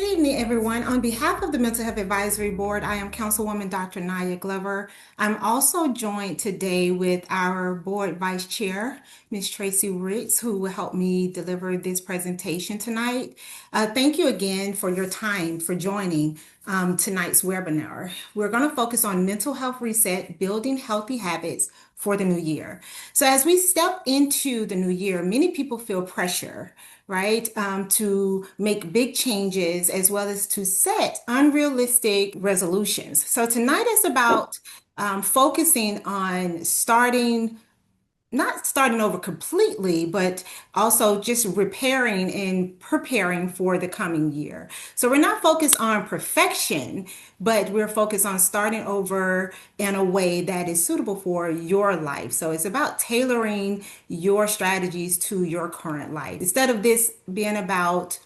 Good evening, everyone. On behalf of the Mental Health Advisory Board, I am Councilwoman Dr. Naya Glover. I'm also joined today with our board vice chair, Ms. Tracy Ritz, who will help me deliver this presentation tonight. Thank you again for your time for joining tonight's webinar. We're going to focus on mental health reset, building healthy habits for the new year. So as we step into the new year, many people feel pressure, right, to make big changes as well as to set unrealistic resolutions. So tonight is about focusing on not starting over completely, but also just repairing and preparing for the coming year. So we're not focused on perfection, but we're focused on starting over in a way that is suitable for your life. So it's about tailoring your strategies to your current life. Instead of this being about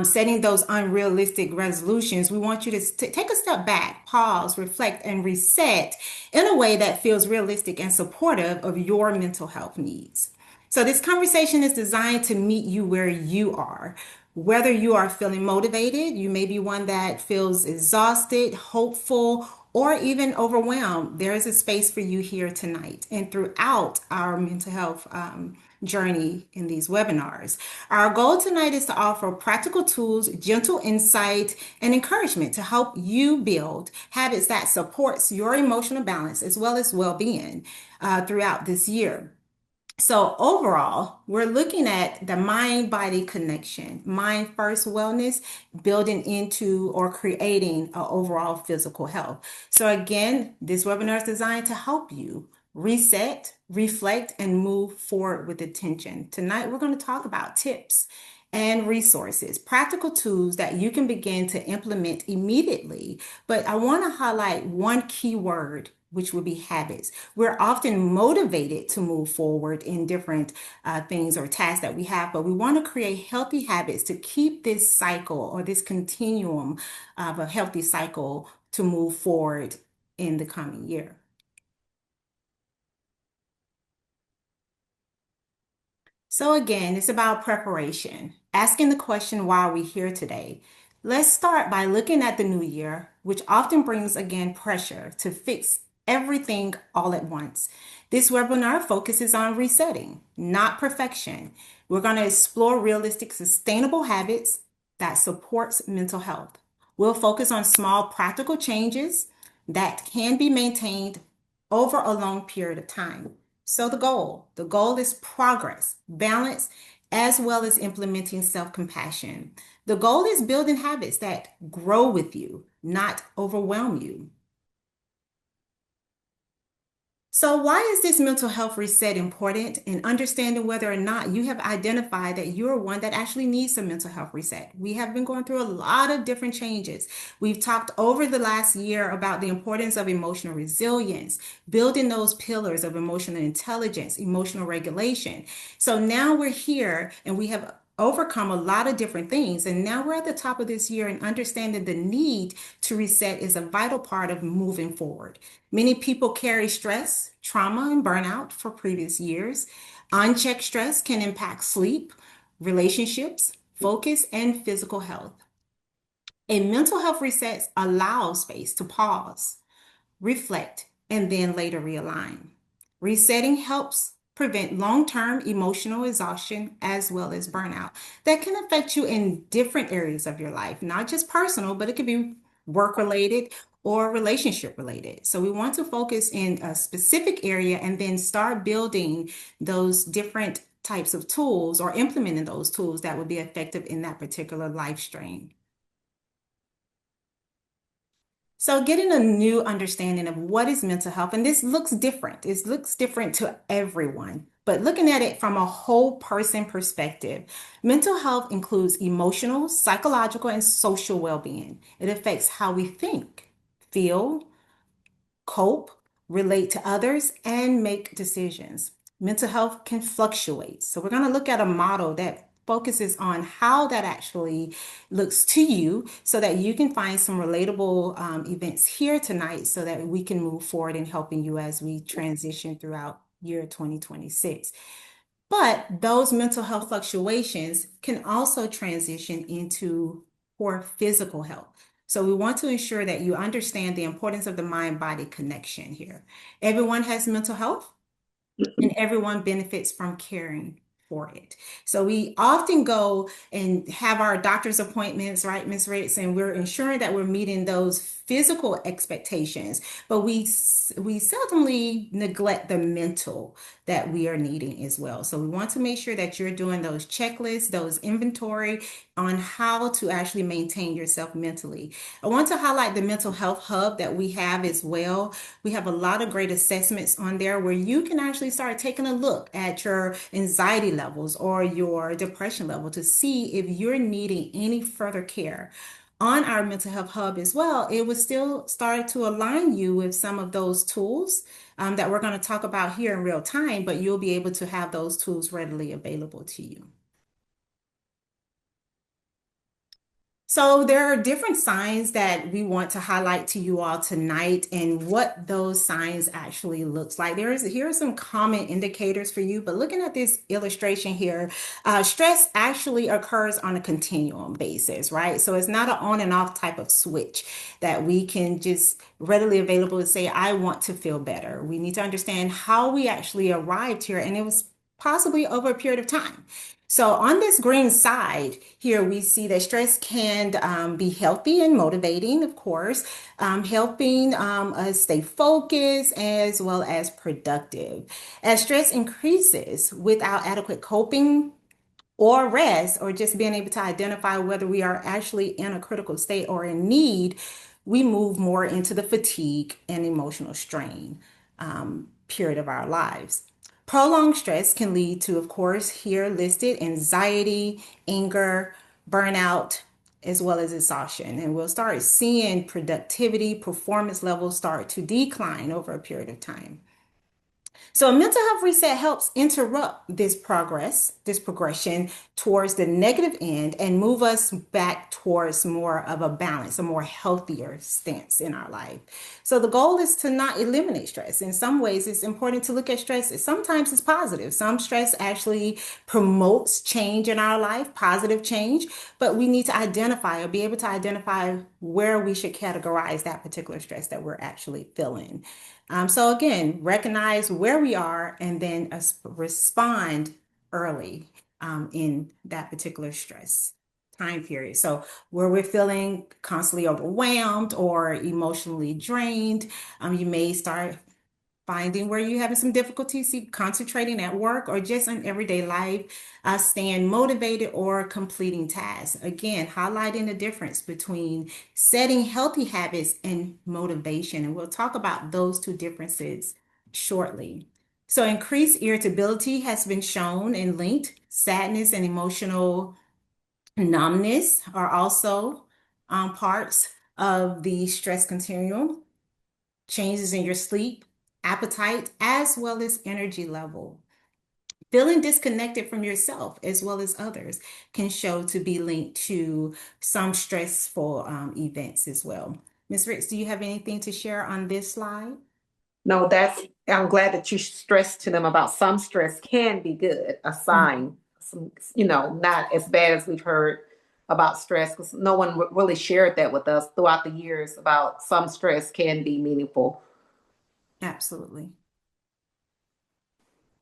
setting those unrealistic resolutions, we want you to take a step back, pause, reflect, and reset in a way that feels realistic and supportive of your mental health needs. So, this conversation is designed to meet you where you are. Whether you are feeling motivated, you may be one that feels exhausted, hopeful, or even overwhelmed. There is a space for you here tonight and throughout our mental health journey in these webinars. Our goal tonight is to offer practical tools, gentle insight, and encouragement to help you build habits that supports your emotional balance as well as well-being throughout this year. So overall, we're looking at the mind-body connection, mind first wellness, building into or creating an overall physical health. So again, this webinar is designed to help you reset, reflect, and move forward with attention. Tonight, we're going to talk about tips and resources, practical tools that you can begin to implement immediately. But I want to highlight one key word, which would be habits. We're often motivated to move forward in different things or tasks that we have, but we want to create healthy habits to keep this cycle or this continuum of a healthy cycle to move forward in the coming year. So again, it's about preparation, asking the question, why are we here today? Let's start by looking at the new year, which often brings again pressure to fix everything all at once. This webinar focuses on resetting, not perfection. We're going to explore realistic, sustainable habits that supports mental health. We'll focus on small practical changes that can be maintained over a long period of time. So the goal is progress, balance, as well as implementing self-compassion. The goal is building habits that grow with you, not overwhelm you. So, why is this mental health reset important? And understanding whether or not you have identified that you're one that actually needs a mental health reset. We have been going through a lot of different changes. We've talked over the last year about the importance of emotional resilience, building those pillars of emotional intelligence, emotional regulation. So now we're here and we have overcome a lot of different things. And now we're at the top of this year and understanding the need to reset is a vital part of moving forward. Many people carry stress, trauma, and burnout for previous years. Unchecked stress can impact sleep, relationships, focus, and physical health. A mental health reset allows space to pause, reflect, and then later realign. Resetting helps prevent long term emotional exhaustion as well as burnout that can affect you in different areas of your life, not just personal, but it could be work related or relationship related. So we want to focus in a specific area and then start building those different types of tools or implementing those tools that would be effective in that particular life stream. So getting a new understanding of what is mental health, and this looks different. It looks different to everyone, but looking at it from a whole person perspective, mental health includes emotional, psychological, and social well-being. It affects how we think, feel, cope, relate to others, and make decisions. Mental health can fluctuate. So we're going to look at a model that focuses on how that actually looks to you so that you can find some relatable events here tonight so that we can move forward in helping you as we transition throughout year 2026. But those mental health fluctuations can also transition into poor physical health. So we want to ensure that you understand the importance of the mind-body connection here. Everyone has mental health and everyone benefits from caring for it. So we often go and have our doctor's appointments, right, Ms. Ritz, and we're ensuring that we're meeting those physical expectations, but we seldomly neglect the mental that we are needing as well. So we want to make sure that you're doing those checklists, those inventory on how to actually maintain yourself mentally. I want to highlight the mental health hub that we have as well. We have a lot of great assessments on there where you can actually start taking a look at your anxiety levels or your depression level to see if you're needing any further care. On our mental health hub as well, it will still start to align you with some of those tools that we're going to talk about here in real time, but you'll be able to have those tools readily available to you. So there are different signs that we want to highlight to you all tonight and what those signs actually looks like. Here are some common indicators for you, but looking at this illustration here, stress actually occurs on a continuum basis, right? So it's not an on and off type of switch that we can just readily available to say, I want to feel better. We need to understand how we actually arrived here, and it was possibly over a period of time. So on this green side here, we see that stress can be healthy and motivating, of course, helping us stay focused as well as productive. As stress increases without adequate coping or rest, or just being able to identify whether we are actually in a critical state or in need, we move more into the fatigue and emotional strain period of our lives. Prolonged stress can lead to, of course, here listed anxiety, anger, burnout, as well as exhaustion. And we'll start seeing productivity, performance levels start to decline over a period of time. So a mental health reset helps interrupt this progression towards the negative end and move us back towards more of a balance, a more healthier stance in our life. So the goal is to not eliminate stress. In some ways, it's important to look at stress. Sometimes it's positive. Some stress actually promotes change in our life, positive change, but we need to identify or be able to identify where we should categorize that particular stress that we're actually feeling. So again, recognize where we are and then respond early in that particular stress time period. So where we're feeling constantly overwhelmed or emotionally drained, you may start finding where you're having some difficulty concentrating at work or just in everyday life, staying motivated or completing tasks. Again, highlighting the difference between setting healthy habits and motivation. And we'll talk about those two differences shortly. So increased irritability has been shown and linked. Sadness and emotional numbness are also parts of the stress continuum. Changes in your sleep, appetite, as well as energy level. Feeling disconnected from yourself as well as others can show to be linked to some stressful events as well. Ms. Ricks, do you have anything to share on this slide? No, I'm glad that you stressed to them about some stress can be good, a sign, not as bad as we've heard about stress, because no one really shared that with us throughout the years about some stress can be meaningful. Absolutely.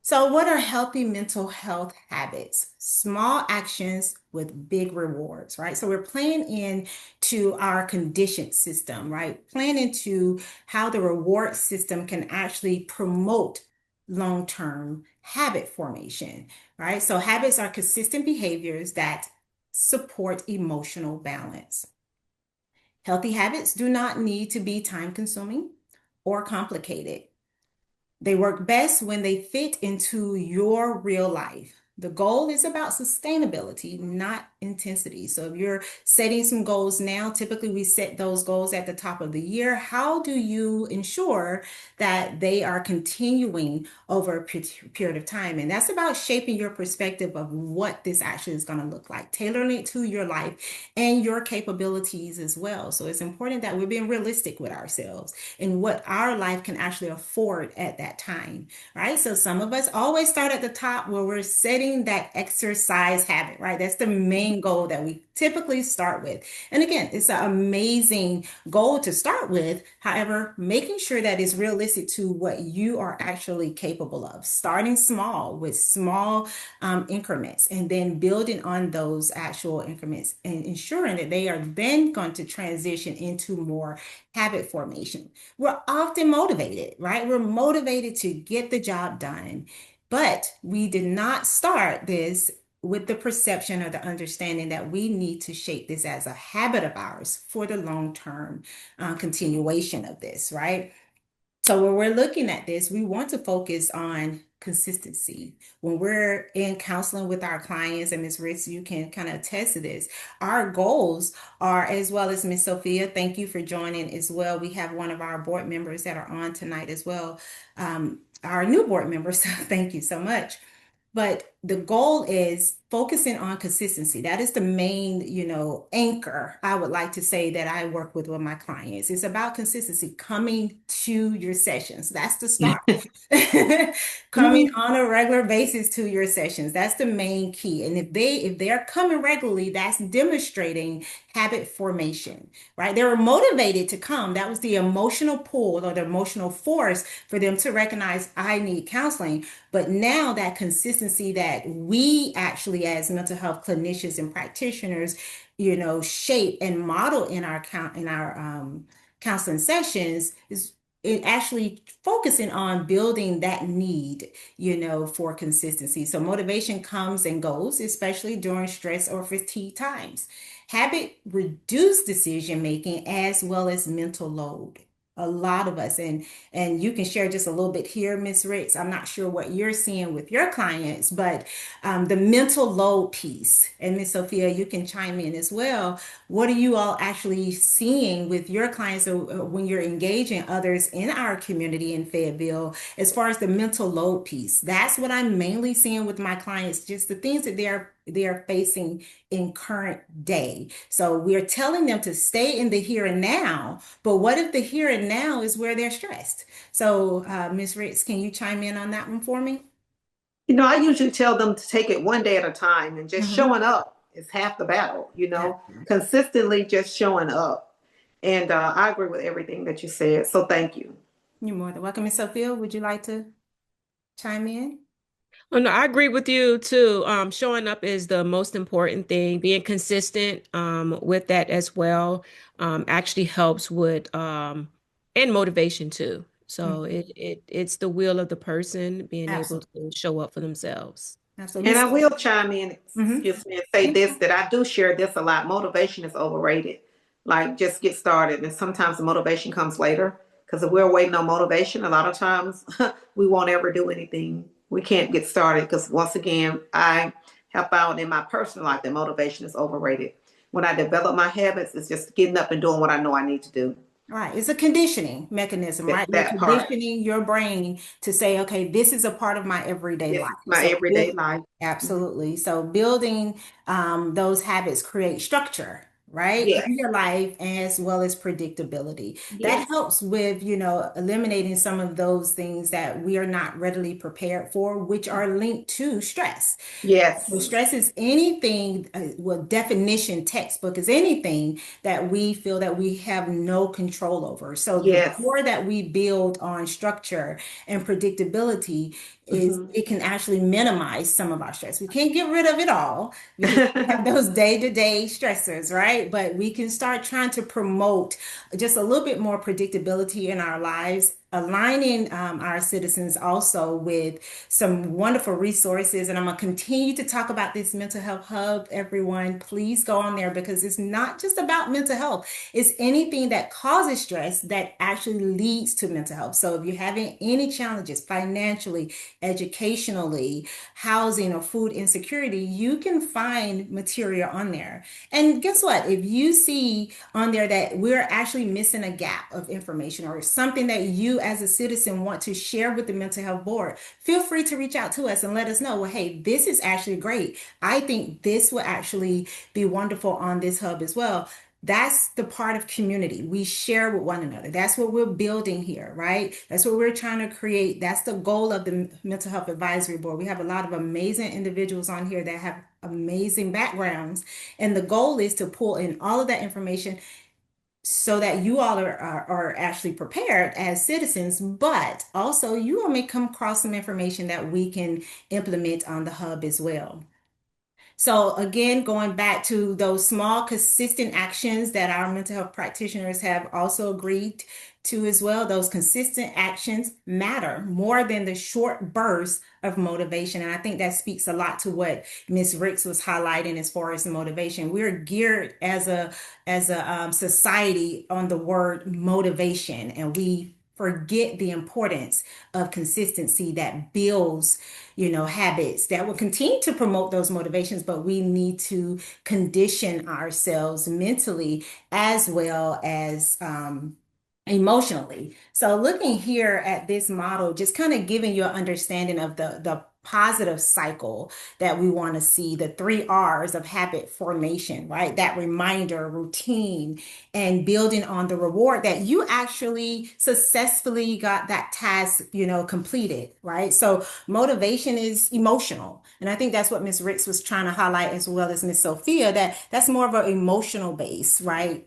So, what are healthy mental health habits? Small actions with big rewards, right? So, we're playing into our conditioned system, right? Playing into how the reward system can actually promote long-term habit formation, right? So, habits are consistent behaviors that support emotional balance. Healthy habits do not need to be time-consuming or complicated. They work best when they fit into your real life. The goal is about sustainability, not intensity. So if you're setting some goals now, typically we set those goals at the top of the year. How do you ensure that they are continuing over a period of time? And that's about shaping your perspective of what this actually is going to look like, tailoring it to your life and your capabilities as well. So it's important that we're being realistic with ourselves and what our life can actually afford at that time, right? So some of us always start at the top where we're setting creating that exercise habit, right? That's the main goal that we typically start with. And again, it's an amazing goal to start with. However, making sure that it's realistic to what you are actually capable of, starting small with small increments and then building on those actual increments and ensuring that they are then going to transition into more habit formation. We're often motivated, right? We're motivated to get the job done, but we did not start this with the perception or the understanding that we need to shape this as a habit of ours for the long term continuation of this, right? So when we're looking at this, we want to focus on consistency. When we're in counseling with our clients, and Ms. Ritz, you can kind of attest to this, our goals are, as well as Ms. Sophia, thank you for joining as well. We have one of our board members that are on tonight as well, our new board members. So thank you so much. But the goal is focusing on consistency. That is the main, anchor I would like to say that I work with my clients. It's about consistency, coming to your sessions. That's the start. Coming on a regular basis to your sessions. That's the main key. And if they're coming regularly, that's demonstrating habit formation, right? They were motivated to come. That was the emotional pull or the emotional force for them to recognize I need counseling. But now that consistency that we actually as mental health clinicians and practitioners, shape and model in our counseling sessions is it actually focusing on building that need, for consistency. So motivation comes and goes, especially during stress or fatigue times. Habit reduce decision making as well as mental load. A lot of us, and you can share just a little bit here, Miss Ritz. I'm not sure what you're seeing with your clients, but the mental load piece, and Miss Sophia, you can chime in as well. What are you all actually seeing with your clients when you're engaging others in our community in Fayetteville as far as the mental load piece? That's what I'm mainly seeing with my clients, just the things that they're facing in current day. So we're telling them to stay in the here and now, but what if the here and now is where they're stressed? So, Ms. Ritz, can you chime in on that one for me? I usually tell them to take it one day at a time and just Hmm. showing up is half the battle, Yeah, consistently just showing up. And I agree with everything that you said. So thank you. you're more than welcome. Ms. Sophia, would you like to chime in? Oh, no, I agree with you too. Showing up is the most important thing. Being consistent with that as well actually helps with and motivation too. So Mhm. it's the will of the person being able Absolutely. to show up for themselves. Absolutely. And Miss, I will chime in, mhm. excuse me, and say this that I do share this a lot. Motivation is overrated. Like, just get started. And sometimes the motivation comes later because if we're waiting on motivation, a lot of times we won't ever do anything. We can't get started because, once again, I have found in my personal life that motivation is overrated. When I develop my habits, it's just getting up and doing what I know I need to do. Right. It's a conditioning mechanism, right? You're That part. conditioning your brain to say, okay, this is a part of my everyday This life. is my So everyday life. Mhm. absolutely. So building those habits create structure, right, Yes. in your life as well as predictability. That Yes. helps with, eliminating some of those things that we are not readily prepared for, which are linked to stress. So Yes. stress is anything, well, definition textbook is anything that we feel that we have no control over. So the Yes. more that we build on structure and predictability is Mhm. it can actually minimize some of our stress. We can't get rid of it all because we have those day-to-day stressors, right? But we can start trying to promote just a little bit more predictability in our lives, aligning our citizens also with some wonderful resources. And I'm going to continue to talk about this mental health hub. Everyone, please go on there because it's not just about mental health. It's anything that causes stress that actually leads to mental health. So if you're having any challenges financially, educationally, housing, or food insecurity, you can find material on there. And guess what? If you see on there that we're actually missing a gap of information or something that you as a citizen want to share with the mental health board, feel free to reach out to us and let us know, well, hey, this is actually great. I think this will actually be wonderful on this hub as well. That's the part of community we share with one another. That's what we're building here, right? That's what we're trying to create. That's the goal of the Mental Health Advisory Board. We have a lot of amazing individuals on here that have amazing backgrounds. And the goal is to pull in all of that information so that you all are actually prepared as citizens, but also you all may come across some information that we can implement on the hub as well. So again, going back to those small, consistent actions that our mental health practitioners have also agreed to as well, those consistent actions matter more than the short bursts of motivation. And I think that speaks a lot to what Ms. Ricks was highlighting as far as the motivation. We're geared as a society on the word motivation, and we forget the importance of consistency that builds, habits that will continue to promote those motivations, but we need to condition ourselves mentally as well as emotionally. So looking here at this model, just kind of giving you an understanding of the positive cycle that we want to see, the 3 R's of habit formation, right? That reminder, routine, and building on the reward that you actually successfully got that task, completed, right? So motivation is emotional. And I think that's what Ms. Ricks was trying to highlight as well as Ms. Sophia, that's more of an emotional base, right?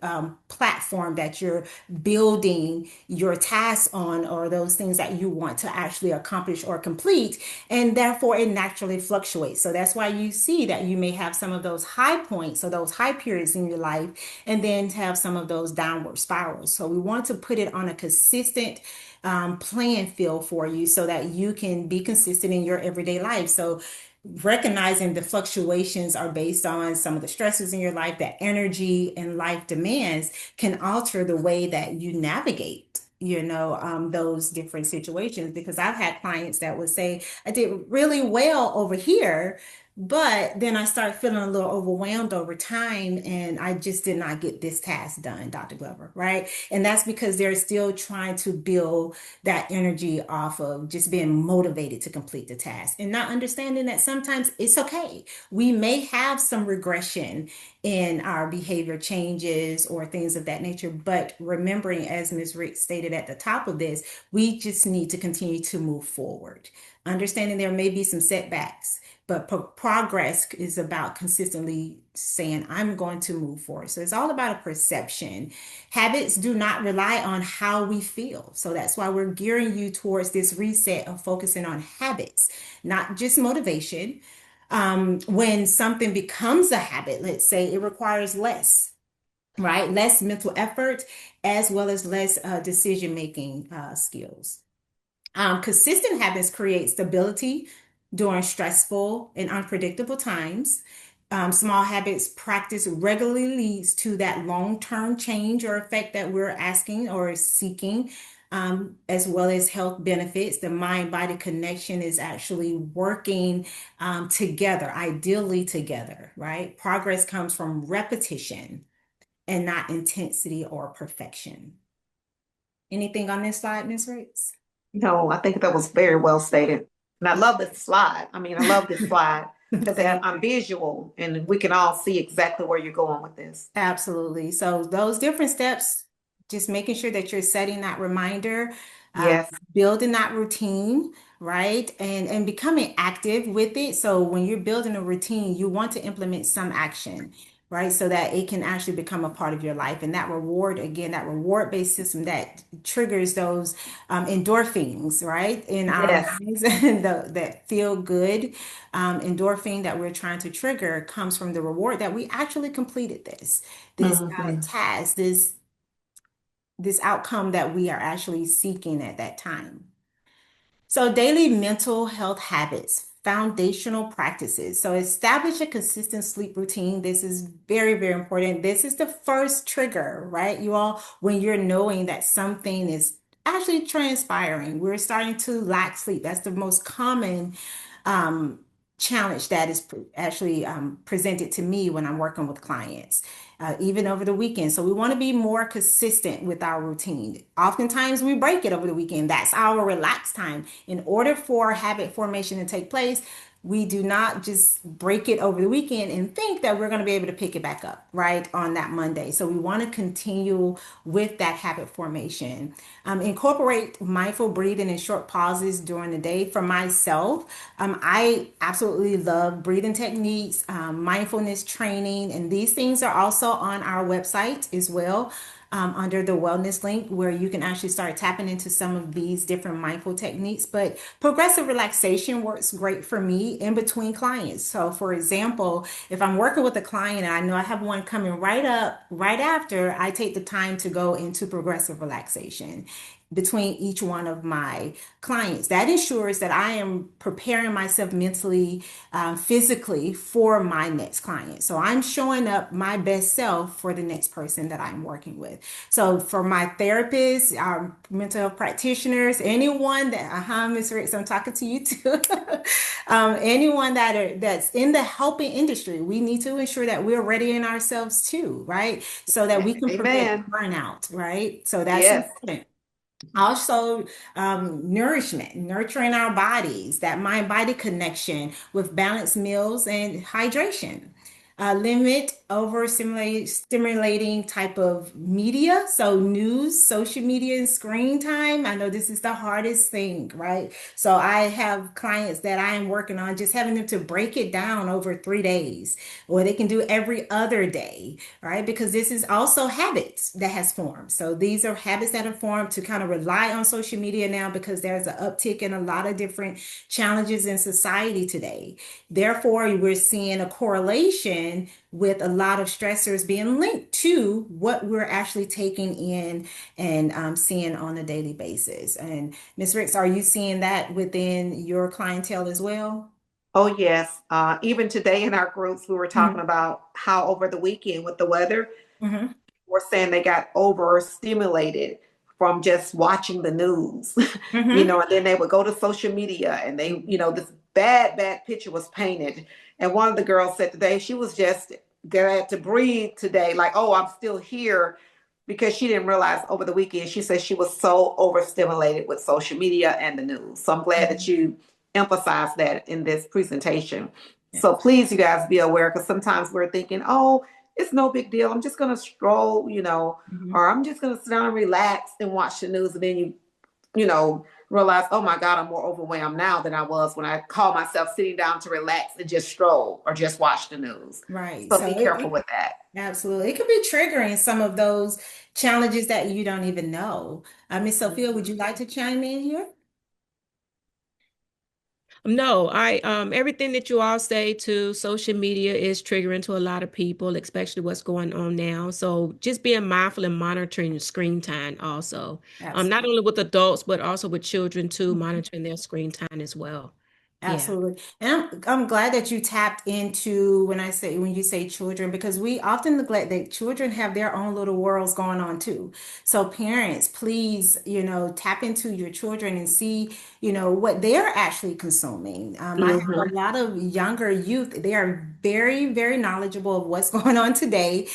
Platform that you're building your tasks on, or those things that you want to actually accomplish or complete. And therefore it naturally fluctuates. So that's why you see that you may have some of those high points or those high periods in your life, and then have some of those downward spirals. So we want to put it on a consistent playing field for you so that you can be consistent in your everyday life. So recognizing the fluctuations are based on some of the stresses in your life, that energy and life demands can alter the way that you navigate, those different situations. Because I've had clients that would say, I did really well over here, but then I start feeling a little overwhelmed over time, and I just did not get this task done, Dr. Glover, right? And that's because they're still trying to build that energy off of just being motivated to complete the task and not understanding that sometimes it's okay. We may have some regression in our behavior changes or things of that nature, but remembering, as Ms. Rick stated at the top of this, we just need to continue to move forward. Understanding there may be some setbacks, but progress is about consistently saying, I'm going to move forward. So it's all about a perception. Habits do not rely on how we feel. So that's why we're gearing you towards this reset of focusing on habits, not just motivation. When something becomes a habit, let's say it requires less, right? Less mental effort as well as less decision-making skills. Consistent habits create stability during stressful and unpredictable times. Small habits practice regularly leads to that long-term change or effect that we're asking or seeking, as well as health benefits. The mind-body connection is actually working together, ideally together, right? Progress comes from repetition and not intensity or perfection. Anything on this slide, Ms. Ritz? No, I think that was very well stated. And I love this slide. I mean, I love this slide because I'm visual and we can all see exactly where you're going with this. Absolutely. So those different steps, just making sure that you're setting that reminder, Yes. building that routine, right? And becoming active with it. So when you're building a routine, you want to implement some action, right? So that it can actually become a part of your life. And that reward, again, that reward-based system that triggers those endorphins, right? In our Yes. minds, that feel good endorphin that we're trying to trigger comes from the reward that we actually completed this Mhm. task, this outcome that we are actually seeking at that time. So daily mental health habits, foundational practices. So establish a consistent sleep routine. This is very, very important. This is the first trigger, right? You all, when you're knowing that something is actually transpiring, we're starting to lack sleep. That's the most common um, challenge that is actually presented to me when I'm working with clients, even over the weekend. So we want to be more consistent with our routine. Oftentimes we break it over the weekend. That's our relaxed time. In order for habit formation to take place, we do not just break it over the weekend and think that we're going to be able to pick it back up right on that Monday. So we want to continue with that habit formation. Incorporate mindful breathing and short pauses during the day. For myself, I absolutely love breathing techniques, mindfulness training, and these things are also on our website as well, under the wellness link, where you can actually start tapping into some of these different mindful techniques. But progressive relaxation works great for me in between clients. So, for example, if I'm working with a client and I know I have one coming right up right after, I take the time to go into progressive relaxation between each one of my clients. That ensures that I am preparing myself mentally, physically for my next client. So I'm showing up my best self for the next person that I'm working with. So for my therapists, our mental health practitioners, anyone that, Ms. Ricks, I'm talking to you too. Anyone that's in the helping industry, we need to ensure that we're readying ourselves too, right? So that we can prevent Amen. burnout, right? So that's Yes. important. Also, nourishment, nurturing our bodies, that mind body connection with balanced meals and hydration. Limit over stimulating type of media. So, news, social media, and screen time. I know this is the hardest thing, right? So, I have clients that I am working on just having them to break it down over 3 days, or they can do every other day, right? Because this is also habits that has formed. So these are habits that have formed to kind of rely on social media now, because there's an uptick in a lot of different challenges in society today. Therefore, we're seeing a correlation with a lot of stressors being linked to what we're actually taking in and seeing on a daily basis. And Ms. Ricks, are you seeing that within your clientele as well? Oh, yes. Even today in our groups, we were talking Mhm. about how over the weekend with the weather, Mhm. we're saying they got overstimulated from just watching the news, Mhm. and then they would go to social media and this bad picture was painted. And one of the girls said today she was just glad to breathe today, like, oh, I'm still here, because she didn't realize over the weekend, she said she was so overstimulated with social media and the news. So I'm glad that you emphasized that in this presentation. Yeah. So please, you guys, be aware, because sometimes we're thinking, oh, it's no big deal. I'm just going to stroll, Mhm. or I'm just going to sit down and relax and watch the news. And then realize, oh my God, I'm more overwhelmed now than I was when I called myself sitting down to relax and just stroll or just watch the news. Right. So So be careful with that. absolutely, it could be triggering some of those challenges that you don't even know. Miss Sophia, would you Mhm. like to chime in here? No, I everything that you all say to social media is triggering to a lot of people, especially what's going on now. So just being mindful and monitoring your screen time also. Not Absolutely. only with adults, but also with children too, monitoring their screen time as well. Yeah. Absolutely. And I'm glad that you tapped into when you say children, because we often neglect that children have their own little worlds going on too. So parents, please, tap into your children and see, what they're actually consuming. I have a Mhm. lot of younger youth. They are very, very knowledgeable of what's going on today,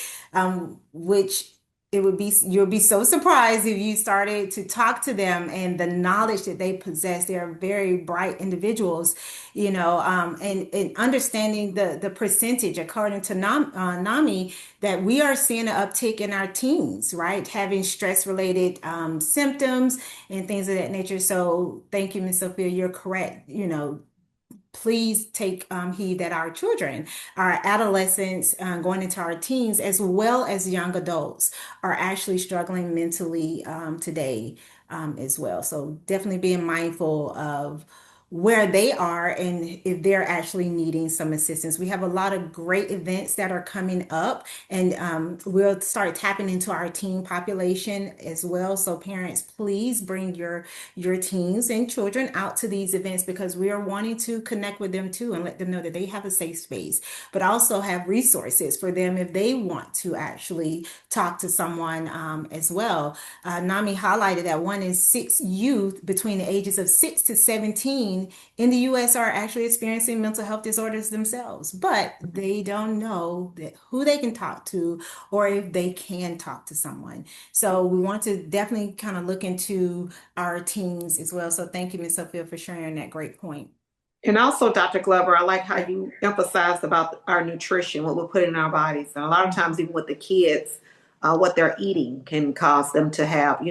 which you'll be so surprised if you started to talk to them and the knowledge that they possess. They are very bright individuals, and understanding the percentage, according to NAMI, that we are seeing an uptick in our teens, right? Having stress related symptoms and things of that nature. So thank you, Ms. Sophia. You're correct. Please take heed that our children, our adolescents, going into our teens, as well as young adults, are actually struggling mentally today, as well. So definitely being mindful of where they are and if they're actually needing some assistance. We have a lot of great events that are coming up, and we'll start tapping into our teen population as well. So parents, please bring your teens and children out to these events, because we are wanting to connect with them too and let them know that they have a safe space, but also have resources for them if they want to actually talk to someone, as well. NAMI highlighted that 1 in 6 youth between the ages of 6 to 17 in the US are actually experiencing mental health disorders themselves, but they don't know who they can talk to, or if they can talk to someone. So we want to definitely kind of look into our teams as well. So thank you, Ms. Sophia, for sharing that great point. And also, Dr. Glover, I like how you emphasized about our nutrition, what we put in our bodies. And a lot of times, even with the kids, what they're eating can cause them to have,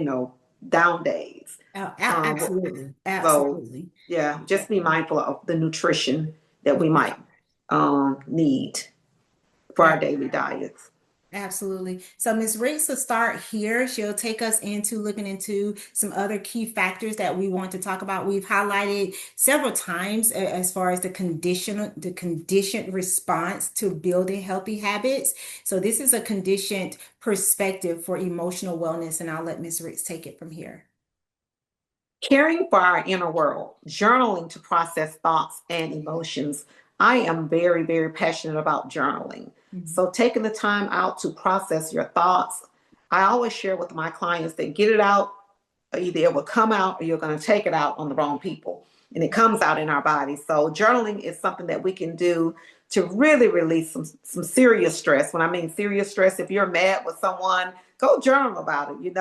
down days. Absolutely. So, Absolutely. yeah, just be mindful of the nutrition that we might need for our daily diets. Absolutely. So Ms. Riggs will start here. She'll take us into looking into some other key factors that we want to talk about. We've highlighted several times as far as the conditioned response to building healthy habits. So this is a conditioned perspective for emotional wellness, and I'll let Ms. Riggs take it from here. Caring for our inner world, journaling to process thoughts and emotions. I am very, very passionate about journaling. Mhm. So, taking the time out to process your thoughts, I always share with my clients that get it out, either it will come out or you're going to take it out on the wrong people. And it comes out in our bodies. So, journaling is something that we can do to really release some serious stress. When I mean serious stress, if you're mad with someone, go journal about it,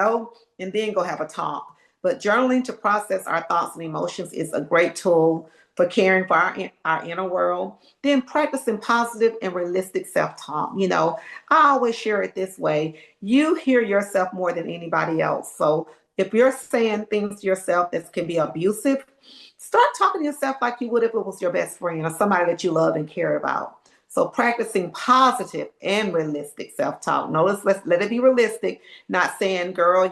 and then go have a talk. But journaling to process our thoughts and emotions is a great tool for caring for our inner world. Then practicing positive and realistic self-talk. I always share it this way. You hear yourself more than anybody else. So if you're saying things to yourself that can be abusive, start talking to yourself like you would if it was your best friend or somebody that you love and care about. So practicing positive and realistic self-talk. Notice, let it be realistic, not saying, girl,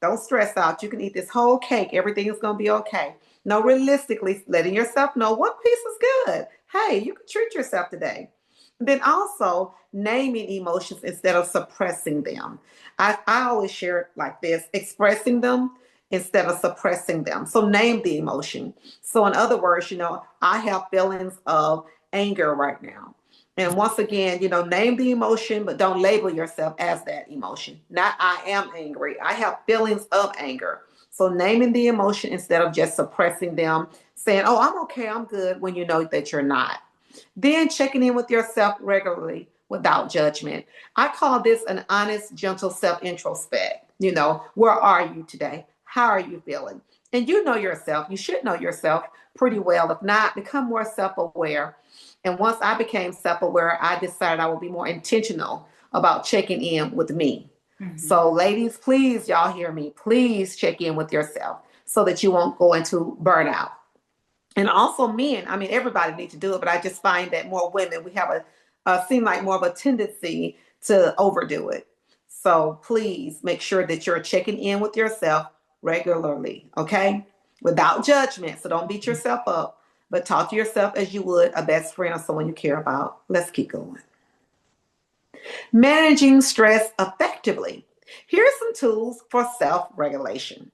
don't stress out. You can eat this whole cake. Everything is going to be okay. No, realistically, letting yourself know what piece is good. Hey, you can treat yourself today. Then also naming emotions instead of suppressing them. I always share it like this, expressing them instead of suppressing them. So name the emotion. So in other words, I have feelings of anger right now. And once again, name the emotion, but don't label yourself as that emotion. Not I am angry. I have feelings of anger. So naming the emotion instead of just suppressing them, saying, oh, I'm okay, I'm good, when you know that you're not. Then checking in with yourself regularly without judgment. I call this an honest, gentle self introspect. Where are you today? How are you feeling? And you know yourself. You should know yourself pretty well. If not, become more self aware. And once I became self aware, I decided I would be more intentional about checking in with me. Mhm. So, ladies, please, y'all hear me. Please check in with yourself so that you won't go into burnout. And also men, I mean, everybody needs to do it, but I just find that more women, we have seem like more of a tendency to overdo it. So please make sure that you're checking in with yourself regularly, okay? Without judgment. So don't beat yourself up, but talk to yourself as you would a best friend or someone you care about. Let's keep going. Managing stress effectively. Here are some tools for self-regulation.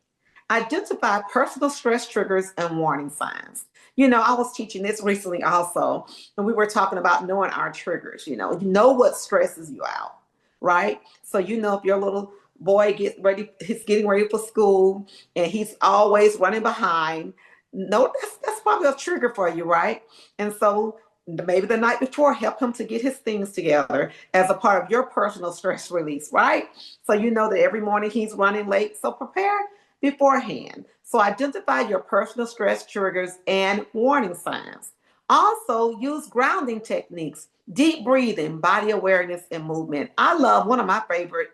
Identify personal stress triggers and warning signs. I was teaching this recently also, and we were talking about knowing our triggers. You know what stresses you out, right? So if your little boy he's getting ready for school and he's always running behind. No, that's probably a trigger for you, right? And so maybe the night before, help him to get his things together as a part of your personal stress release, right? So you know that every morning he's running late. So prepare beforehand. So identify your personal stress triggers and warning signs. Also, use grounding techniques, deep breathing, body awareness, and movement. I love one of my favorite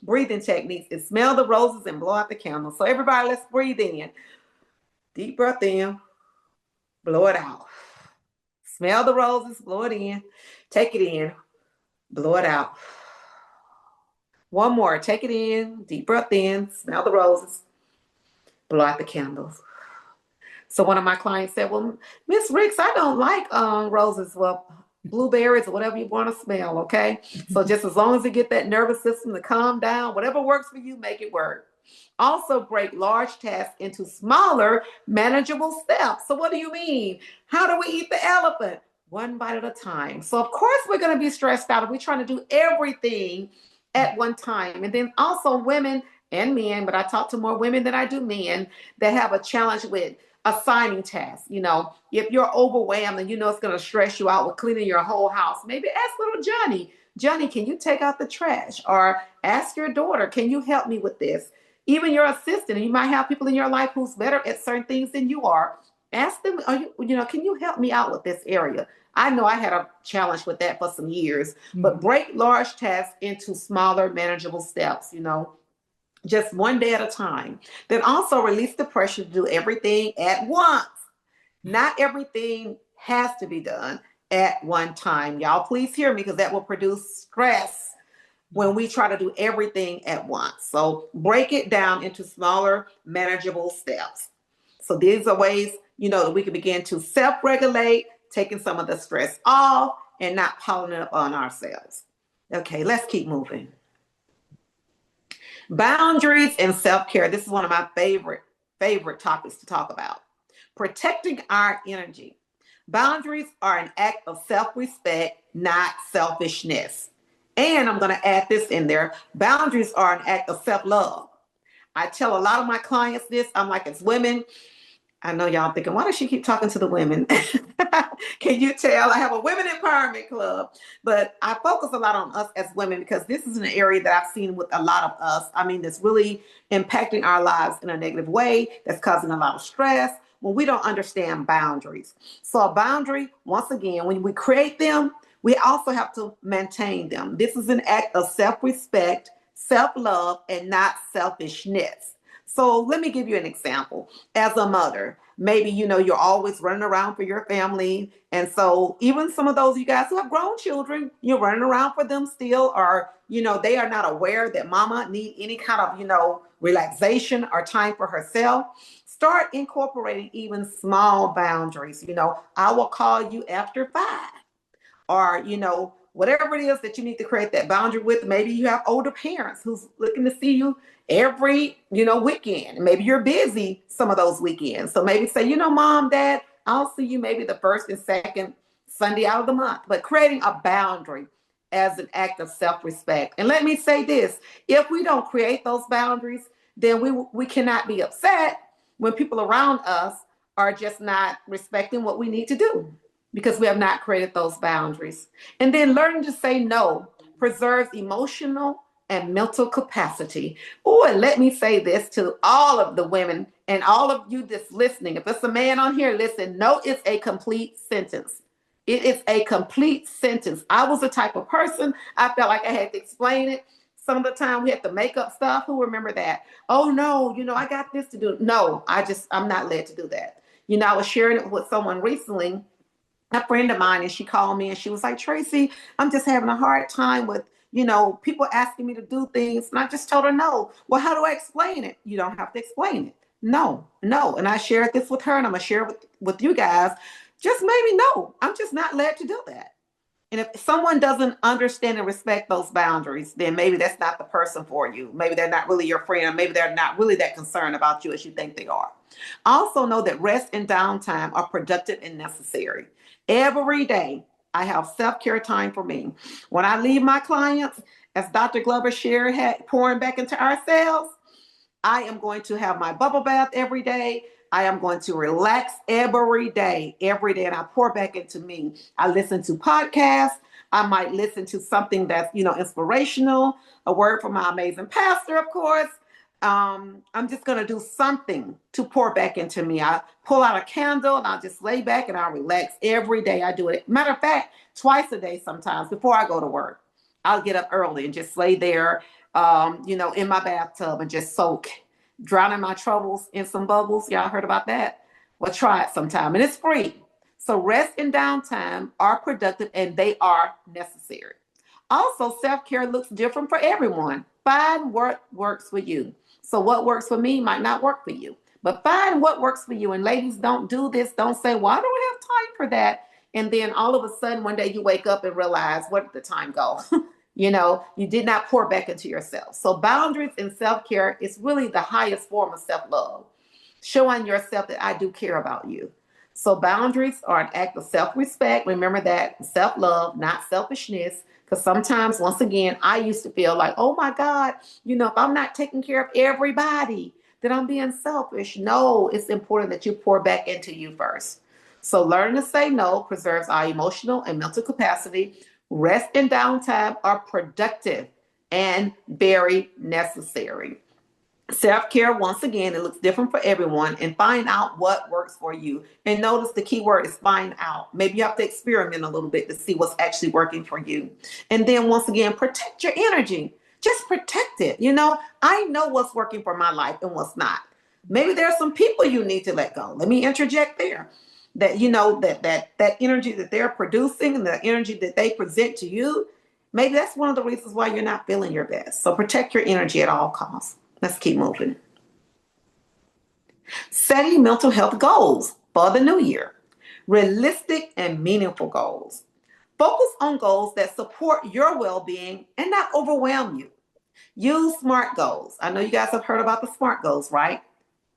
breathing techniques is smell the roses and blow out the candles. So everybody, let's breathe in. Deep breath in, blow it out. Smell the roses, blow it in, take it in, blow it out. One more, take it in, deep breath in, smell the roses, blow out the candles. So one of my clients said, well, Miss Ricks, I don't like roses. Well, blueberries or whatever you want to smell, okay? So just as long as you get that nervous system to calm down, whatever works for you, make it work. Also break large tasks into smaller, manageable steps. So what do you mean? How do we eat the elephant? One bite at a time. So of course we're going to be stressed out if we're trying to do everything at one time. And then also women and men, but I talk to more women than I do men that have a challenge with assigning tasks. If you're overwhelmed and it's going to stress you out with cleaning your whole house, maybe ask little Johnny, can you take out the trash? Or ask your daughter, can you help me with this? Even your assistant, and you might have people in your life who's better at certain things than you are. Ask them, can you help me out with this area? I know I had a challenge with that for some years, but break large tasks into smaller, manageable steps, just one day at a time. Then also release the pressure to do everything at once. Not everything has to be done at one time. Y'all, please hear me, because that will produce stress when we try to do everything at once. So break it down into smaller, manageable steps. So these are ways, that we can begin to self-regulate, taking some of the stress off and not piling it up on ourselves. Okay, let's keep moving. Boundaries and self-care. This is one of my favorite topics to talk about. Protecting our energy. Boundaries are an act of self-respect, not selfishness. And I'm going to add this in there. Boundaries are an act of self-love. I tell a lot of my clients this. I'm like, as women, I know y'all thinking, why does she keep talking to the women? Can you tell? I have a women empowerment club, but I focus a lot on us as women, because this is an area that I've seen with a lot of us. I mean, that's really impacting our lives in a negative way, that's causing a lot of stress when we don't understand boundaries. So a boundary, once again, when we create them, we also have to maintain them. This is an act of self-respect, self-love, and not selfishness. So let me give you an example. As a mother, maybe, you're always running around for your family. And so even some of those of you guys who have grown children, you're running around for them still, or, they are not aware that mama need any kind of, relaxation or time for herself. Start incorporating even small boundaries. I will call you after 5. Or, whatever it is that you need to create that boundary with. Maybe you have older parents who's looking to see you every, weekend. Maybe you're busy some of those weekends. So maybe say, mom, dad, I'll see you maybe the first and second Sunday out of the month. But creating a boundary as an act of self-respect. And let me say this, if we don't create those boundaries, then we cannot be upset when people around us are just not respecting what we need to do, because we have not created those boundaries. And then learning to say no preserves emotional and mental capacity. Oh, and let me say this to all of the women and all of you that's listening. If it's a man on here, listen, no is a complete sentence. It is a complete sentence. I was the type of person, I felt like I had to explain it. Some of the time we had to make up stuff. Who remember that? Oh no, I got this to do. No, I'm not led to do that. I was sharing it with someone recently, a friend of mine, and she called me and she was like, Tracy, I'm just having a hard time with, people asking me to do things. And I just told her no. Well, how do I explain it? You don't have to explain it. No. And I shared this with her, and I'm going to share it with you guys. Just maybe no, I'm just not led to do that. And if someone doesn't understand and respect those boundaries, then maybe that's not the person for you. Maybe they're not really your friend. Or maybe they're not really that concerned about you as you think they are. Also know that rest and downtime are productive and necessary. Every day, I have self-care time for me. When I leave my clients, as Dr. Glover shared, pouring back into ourselves, I am going to have my bubble bath every day. I am going to relax every day, and I pour back into me. I listen to podcasts. I might listen to something that's, inspirational, a word from my amazing pastor, of course. I'm just going to do something to pour back into me. I pull out a candle and I'll just lay back and I'll relax every day. I do it. Matter of fact, twice a day sometimes before I go to work. I'll get up early and just lay there, in my bathtub and just soak, drowning my troubles in some bubbles. Y'all heard about that? Well, try it sometime, and it's free. So rest and downtime are productive and they are necessary. Also, self-care looks different for everyone. Find what works for you. So what works for me might not work for you, but find what works for you. And ladies, don't do this. Don't say, well, I don't have time for that. And then all of a sudden, one day you wake up and realize, where did the time go? You did not pour back into yourself. So boundaries and self-care is really the highest form of self-love, showing yourself that I do care about you. So boundaries are an act of self-respect. Remember that, self-love, not selfishness. Because sometimes, once again, I used to feel like, oh my God, if I'm not taking care of everybody, then I'm being selfish. No, it's important that you pour back into you first. So learning to say no preserves our emotional and mental capacity. Rest and downtime are productive and very necessary. Self-care, once again, it looks different for everyone, and find out what works for you. And notice the key word is find out. Maybe you have to experiment a little bit to see what's actually working for you. And then once again, protect your energy. Just protect it. I know what's working for my life and what's not. Maybe there are some people you need to let go. Let me interject there. That that energy that they're producing and the energy that they present to you, maybe that's one of the reasons why you're not feeling your best. So protect your energy at all costs. Let's keep moving. Setting mental health goals for the new year. Realistic and meaningful goals. Focus on goals that support your well-being and not overwhelm you. Use SMART goals. I know you guys have heard about the SMART goals, right?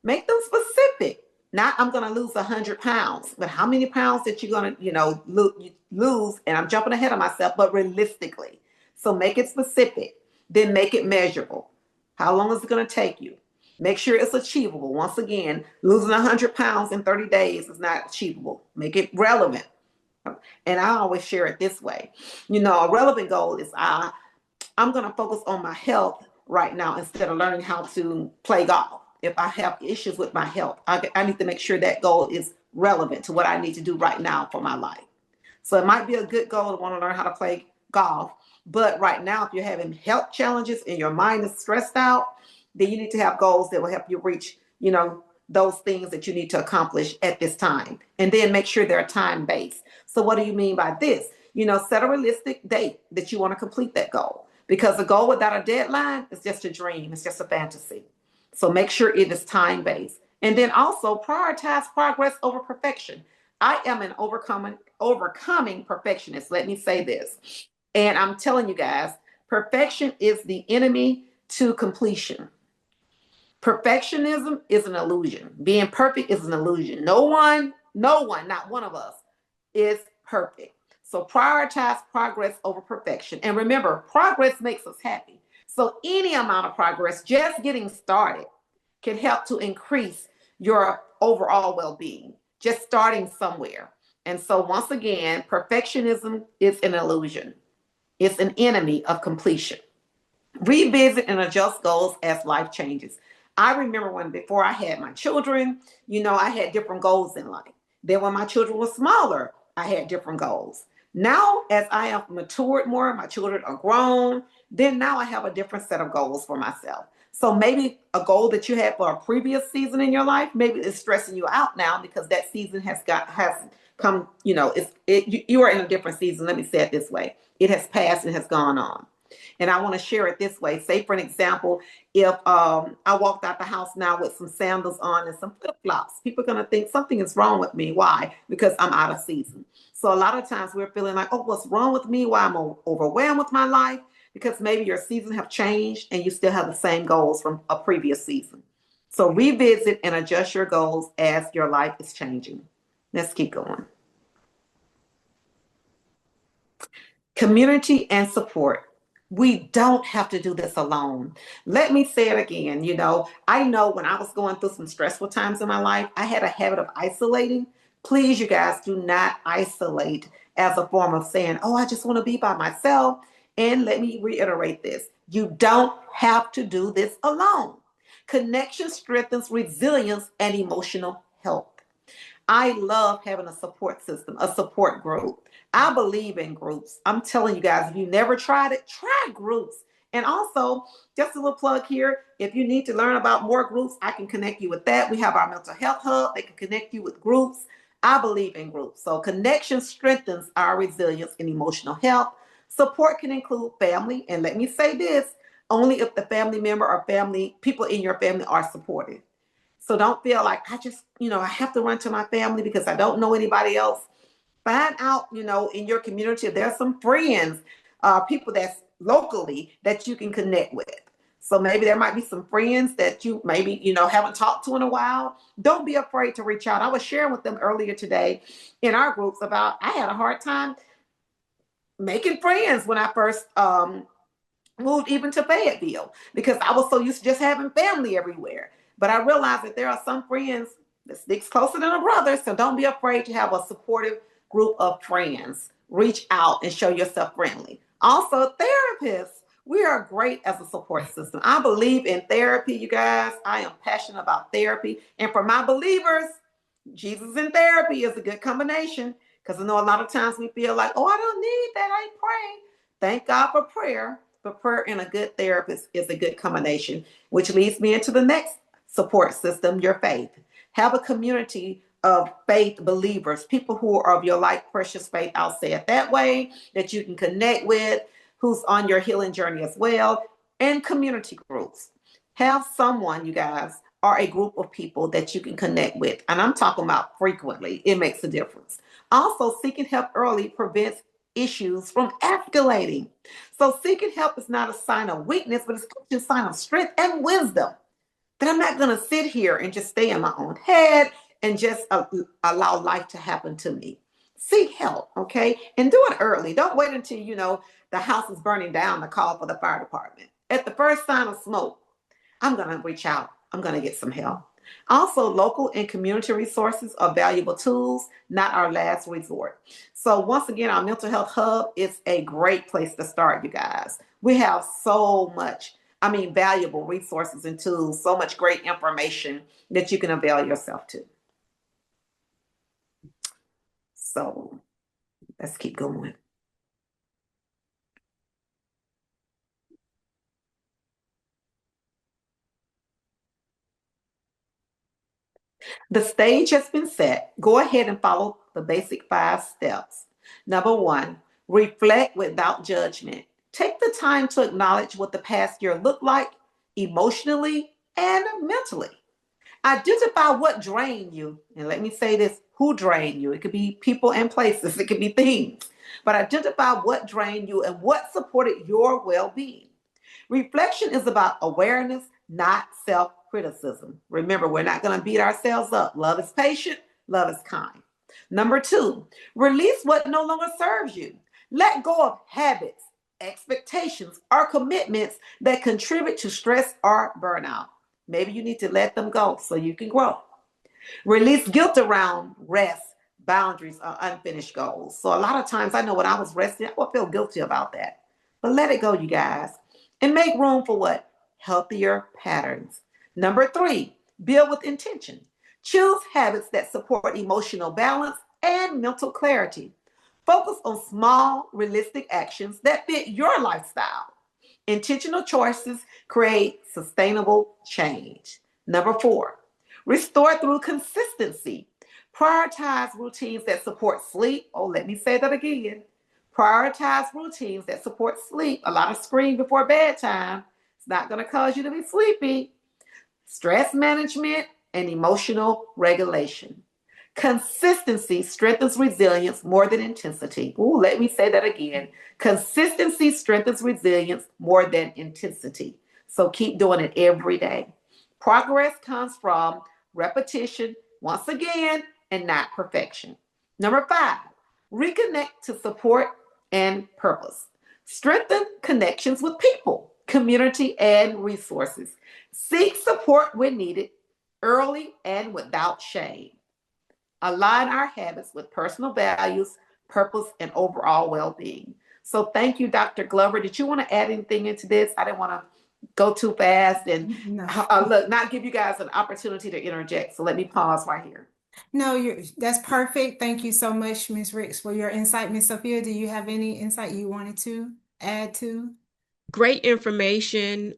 Make them specific. Not I'm going to lose 100 pounds, but how many pounds that you're going to, lose? And I'm jumping ahead of myself, but realistically. So make it specific. Then make it measurable. How long is it going to take you? Make sure it's achievable. Once again, losing 100 pounds in 30 days is not achievable. Make it relevant. And I always share it this way. A relevant goal is I'm going to focus on my health right now instead of learning how to play golf. If I have issues with my health, I need to make sure that goal is relevant to what I need to do right now for my life. So it might be a good goal to want to learn how to play golf. But right now, if you're having health challenges and your mind is stressed out, then you need to have goals that will help you reach, those things that you need to accomplish at this time. And then make sure they're time-based. So what do you mean by this? Set a realistic date that you want to complete that goal. Because a goal without a deadline is just a dream. It's just a fantasy. So make sure it is time-based. And then also prioritize progress over perfection. I am an overcoming perfectionist. Let me say this. And I'm telling you guys, perfection is the enemy to completion. Perfectionism is an illusion. Being perfect is an illusion. No one, not one of us is perfect. So prioritize progress over perfection. And remember, progress makes us happy. So any amount of progress, just getting started, can help to increase your overall well-being, just starting somewhere. And so once again, perfectionism is an illusion. It's an enemy of completion. Revisit and adjust goals as life changes. I remember when before I had my children, I had different goals in life. Then when my children were smaller, I had different goals. Now, as I have matured more, my children are grown, then now I have a different set of goals for myself. So maybe a goal that you had for a previous season in your life, maybe it's stressing you out now because that season has come, you are in a different season. Let me say it this way. It has passed and has gone on. And I want to share it this way. Say, for an example, if I walked out the house now with some sandals on and some flip-flops, people are going to think something is wrong with me. Why? Because I'm out of season. So a lot of times we're feeling like, oh, what's wrong with me? Why I'm overwhelmed with my life? Because maybe your seasons have changed and you still have the same goals from a previous season. So revisit and adjust your goals as your life is changing. Let's keep going. Community and support. We don't have to do this alone. Let me say it again. I know when I was going through some stressful times in my life, I had a habit of isolating. Please, you guys, do not isolate as a form of saying, oh, I just want to be by myself. And let me reiterate this. You don't have to do this alone. Connection strengthens resilience and emotional health. I love having a support system, a support group. I believe in groups. I'm telling you guys, if you never tried it, try groups. And also, just a little plug here, if you need to learn about more groups, I can connect you with that. We have our mental health hub. They can connect you with groups. I believe in groups. So connection strengthens our resilience and emotional health. Support can include family. And let me say this, only if the family member or family, people in your family are supportive. So don't feel like I have to run to my family because I don't know anybody else. Find out, in your community, if there's some friends, people that's locally that you can connect with. So maybe there might be some friends that you maybe, haven't talked to in a while. Don't be afraid to reach out. I was sharing with them earlier today in our groups about I had a hard time making friends when I first moved even to Fayetteville because I was so used to just having family everywhere. But I realized that there are some friends that sticks closer than a brother. So don't be afraid to have a supportive group of friends. Reach out and show yourself friendly. Also, therapists. We are great as a support system. I believe in therapy, you guys. I am passionate about therapy. And for my believers, Jesus and therapy is a good combination, because I know a lot of times we feel like, oh, I don't need that. I pray. Thank God for prayer. But prayer and a good therapist is a good combination, which leads me into the next support system, your faith. Have a community of faith believers, people who are of your like precious faith. I'll say it that way, that you can connect with, who's on your healing journey as well, and community groups. Have someone, you guys, or a group of people that you can connect with. And I'm talking about frequently. It makes a difference. Also, seeking help early prevents issues from escalating. So seeking help is not a sign of weakness, but it's a sign of strength and wisdom. That I'm not going to sit here and just stay in my own head and just allow life to happen to me. Seek help, okay? And do it early. Don't wait until, the house is burning down to call for the fire department. At the first sign of smoke, I'm going to reach out. I'm going to get some help. Also, local and community resources are valuable tools, not our last resort. So once again, our mental health hub is a great place to start, you guys. We have so much, valuable resources and tools, so much great information that you can avail yourself to. So let's keep going. The stage has been set. Go ahead and follow the basic 5 steps. Number 1, reflect without judgment. Take the time to acknowledge what the past year looked like emotionally and mentally. Identify what drained you. And let me say this, who drained you? It could be people and places, it could be things. But identify what drained you and what supported your well-being. Reflection is about awareness, not self-criticism. Remember, we're not going to beat ourselves up. Love is patient, love is kind. Number 2, release what no longer serves you. Let go of habits, expectations, or commitments that contribute to stress or burnout. Maybe you need to let them go so you can grow. Release guilt around rest, boundaries, or unfinished goals. So a lot of times, I know when I was resting, I would feel guilty about that. But let it go, you guys. And make room for what? Healthier patterns. Number 3, build with intention. Choose habits that support emotional balance and mental clarity. Focus on small, realistic actions that fit your lifestyle. Intentional choices create sustainable change. Number 4, restore through consistency. Prioritize routines that support sleep. Oh, let me say that again. Prioritize routines that support sleep. A lot of screen before bedtime. It's not going to cause you to be sleepy. Stress management and emotional regulation. Consistency strengthens resilience more than intensity. Ooh, let me say that again. Consistency strengthens resilience more than intensity. So keep doing it every day. Progress comes from repetition, once again, and not perfection. Number 5, reconnect to support and purpose. Strengthen connections with people, community, and resources. Seek support when needed, early and without shame. Align our habits with personal values, purpose, and overall well-being. So thank you, Dr. Glover. Did you want to add anything into this? I didn't want to go too fast and No. not give you guys an opportunity to interject. So let me pause right here. No, that's perfect. Thank you so much, Ms. Ricks, for your insight. Ms. Sophia, do you have any insight you wanted to add to? Great information.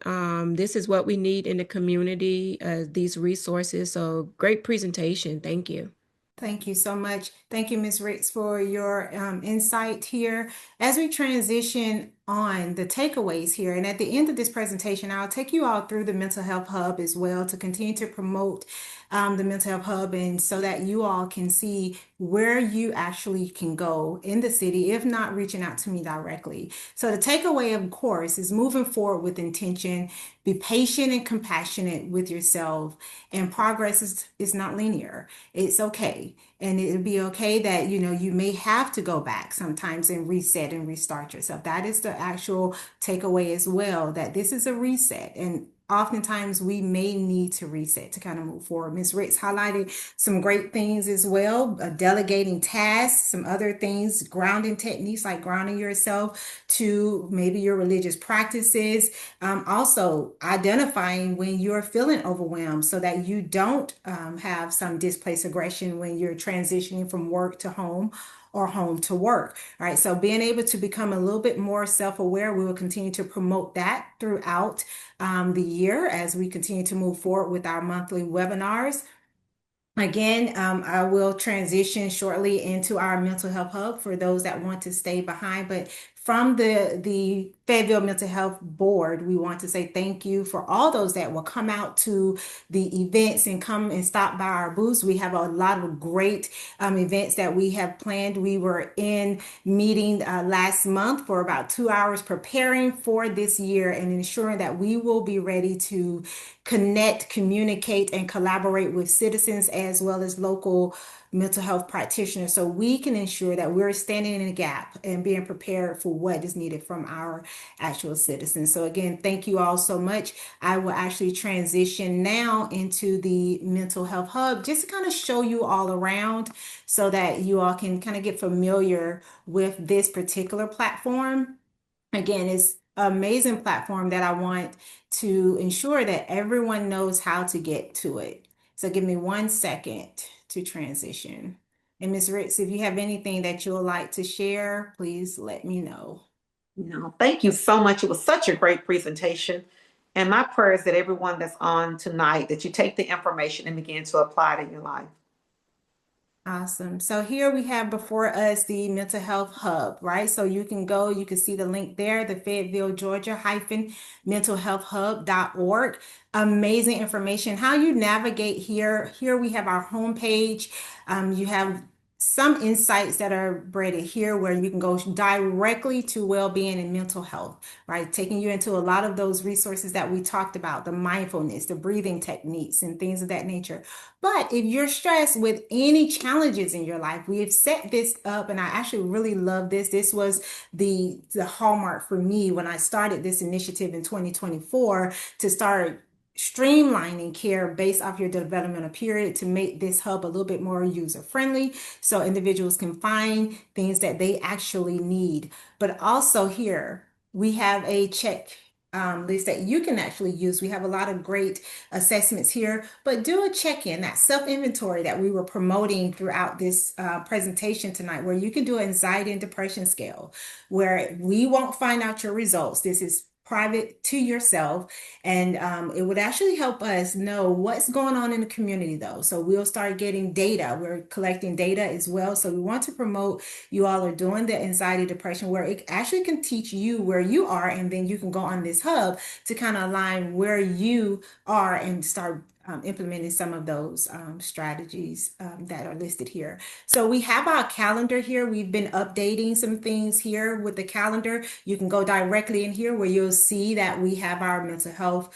This is what we need in the community, these resources. So great presentation. Thank you. Thank you so much. Thank you, Ms. Ricks, for your insight here. As we transition on the takeaways here, and at the end of this presentation, I'll take you all through the Mental Health Hub as well to continue to promote the Mental Health Hub, and so that you all can see where you actually can go in the city, if not reaching out to me directly. So the takeaway, of course, is moving forward with intention, be patient and compassionate with yourself, and progress is not linear. It's okay. And it'll be okay that, you may have to go back sometimes and reset and restart yourself. That is the actual takeaway as well, that this is a reset. And oftentimes we may need to reset to kind of move forward. Ms. Ritz highlighted some great things as well, delegating tasks, some other things, grounding techniques like grounding yourself to maybe your religious practices. Also, identifying when you're feeling overwhelmed so that you don't have some displaced aggression when you're transitioning from work to home or home to work. All right. So being able to become a little bit more self-aware, we will continue to promote that throughout the year as we continue to move forward with our monthly webinars. Again, I will transition shortly into our mental health hub for those that want to stay behind. But from the Fayetteville Mental Health Board, we want to say thank you for all those that will come out to the events and come and stop by our booths. We have a lot of great events that we have planned. We were in meeting last month for about 2 hours preparing for this year and ensuring that we will be ready to connect, communicate, and collaborate with citizens as well as local mental health practitioners so we can ensure that we're standing in a gap and being prepared for what is needed from our actual citizens. So again, thank you all so much. I will actually transition now into the mental health hub just to kind of show you all around so that you all can kind of get familiar with this particular platform. Again, it's an amazing platform that I want to ensure that everyone knows how to get to it. So give me 1 second to transition. And Ms. Ritz, if you have anything that you would like to share, please let me know. No, thank you so much. It was such a great presentation. And my prayer is that everyone that's on tonight, that you take the information and begin to apply it in your life. Awesome. So here we have before us the mental health hub, right? So you can go, you can see the link there, the Fayetteville, Georgia mental health hub.org. Amazing information. How you navigate here. Here we have our homepage. You have some insights that are braided here where you can go directly to well-being and mental health, right? Taking you into a lot of those resources that we talked about, the mindfulness, the breathing techniques, and things of that nature. But if you're stressed with any challenges in your life, we have set this up, and I actually really love this. This was the hallmark for me when I started this initiative in 2024 to start streamlining care based off your developmental period to make this hub a little bit more user friendly so individuals can find things that they actually need. But also here, we have a check list that you can actually use. We have a lot of great assessments here, but do a check-in, that self-inventory that we were promoting throughout this presentation tonight, where you can do an anxiety and depression scale, where we won't find out your results. This is private to yourself, and it would actually help us know what's going on in the community though. So we'll start getting data. We're collecting data as well. So we want to promote you all are doing the anxiety depression where it actually can teach you where you are, and then you can go on this hub to kind of align where you are and start implementing some of those strategies that are listed here. So we have our calendar here. We've been updating some things here with the calendar. You can go directly in here where you'll see that we have our mental health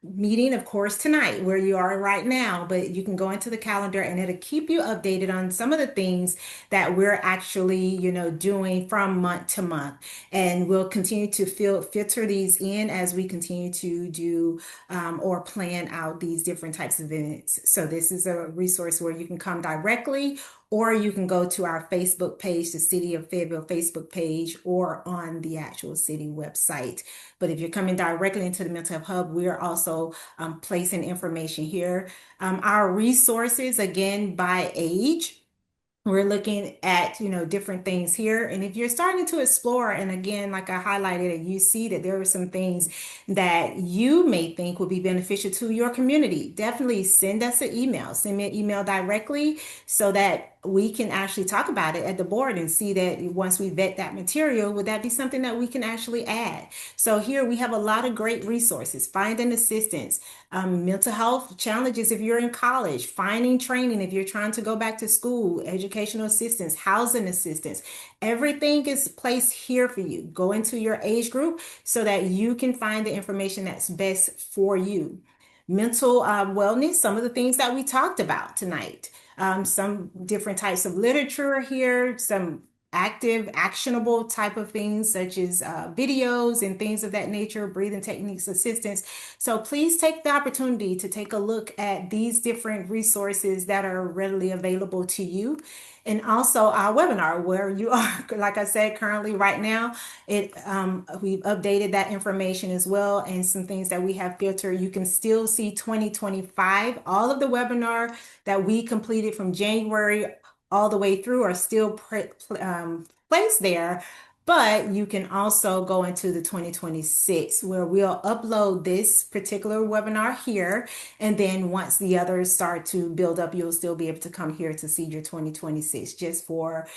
meeting, of course, tonight where you are right now, but you can go into the calendar and it'll keep you updated on some of the things that we're actually, doing from month to month. And we'll continue to filter these in as we continue to do or plan out these different types of events. So this is a resource where you can come directly, or you can go to our Facebook page, the City of Fayetteville Facebook page, or on the actual city website. But if you're coming directly into the Mental Health Hub, we're also placing information here. Our resources, again, by age. We're looking at, different things here. And if you're starting to explore, and again, like I highlighted, and you see that there are some things that you may think would be beneficial to your community, definitely send us an email. Send me an email directly so that we can actually talk about it at the board and see that once we vet that material, would that be something that we can actually add? So here we have a lot of great resources, finding assistance, mental health challenges if you're in college, finding training if you're trying to go back to school, educational assistance, housing assistance. Everything is placed here for you. Go into your age group so that you can find the information that's best for you. Mental wellness, some of the things that we talked about tonight. Some different types of literature here, some active, actionable type of things, such as videos and things of that nature, breathing techniques, assistance. So please take the opportunity to take a look at these different resources that are readily available to you. And also our webinar where you are, like I said, currently right now, we've updated that information as well and some things that we have filtered. You can still see 2025. All of the webinar that we completed from January all the way through are still placed there. But you can also go into the 2026 where we'll upload this particular webinar here. And then once the others start to build up, you'll still be able to come here to see your 2026 just for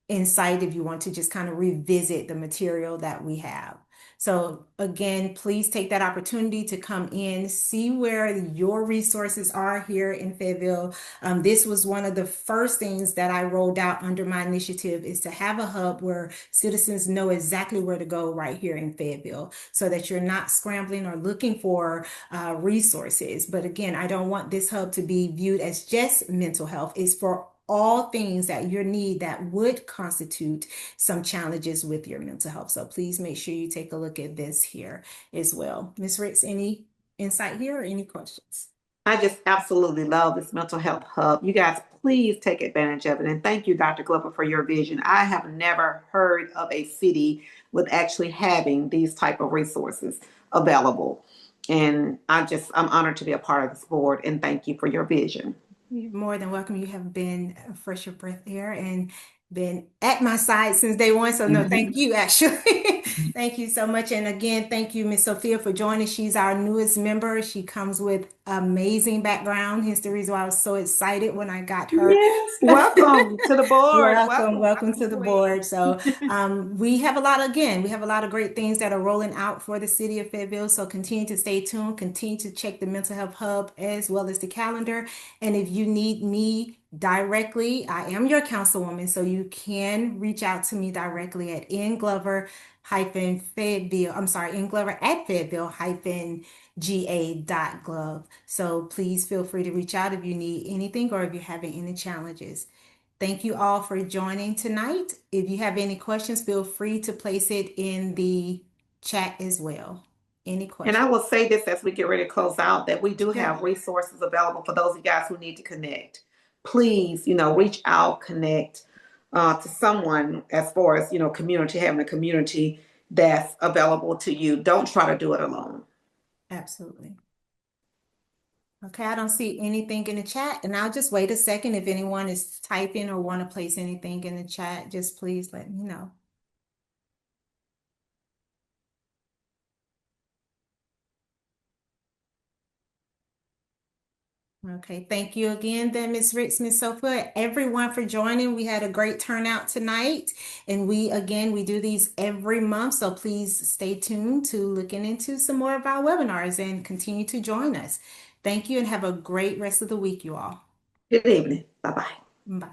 insight if you want to just kind of revisit the material that we have. So again, please take that opportunity to come in, see where your resources are here in Fayetteville. This was one of the first things that I rolled out under my initiative is to have a hub where citizens know exactly where to go right here in Fayetteville so that you're not scrambling or looking for resources. But again, I don't want this hub to be viewed as just mental health. It's for all things that you need that would constitute some challenges with your mental health. So please make sure you take a look at this here as well. Ms. Ritz, any insight here or any questions? I just absolutely love this mental health hub. You guys, please take advantage of it. And thank you, Dr. Glover, for your vision. I have never heard of a city with actually having these type of resources available. And I'm honored to be a part of this board and thank you for your vision. You're more than welcome. You have been a fresh of breath air and been at my side since day one. So no, thank you, actually. Thank you so much. And again, thank you, Miss Sophia, for joining. She's our newest member. She comes with amazing background. Hence the reason why I was so excited when I got her. Yes, welcome to the board. Welcome to the board. So we have a lot of great things that are rolling out for the city of Fayetteville. So continue to stay tuned, continue to check the mental health hub as well as the calendar. And if you need me directly, I am your councilwoman, so you can reach out to me directly at nglover-fayetteville. I'm sorry, nglover at Fayetteville-ga.gov. So please feel free to reach out if you need anything or if you're having any challenges. Thank you all for joining tonight. If you have any questions, feel free to place it in the chat as well. Any questions? And I will say this as we get ready to close out, that we do have Yeah. resources available for those of you guys who need to connect. Please, reach out, connect to someone as far as, community, having a community that's available to you. Don't try to do it alone. Absolutely. Okay, I don't see anything in the chat, and I'll just wait a second. If anyone is typing or want to place anything in the chat, just please let me know. Okay, thank you again then, Ms. Ritz, Ms. Sofa, everyone for joining. We had a great turnout tonight, and we do these every month, so please stay tuned to looking into some more of our webinars and continue to join us. Thank you and have a great rest of the week, you all. Good evening. Bye-bye. Bye.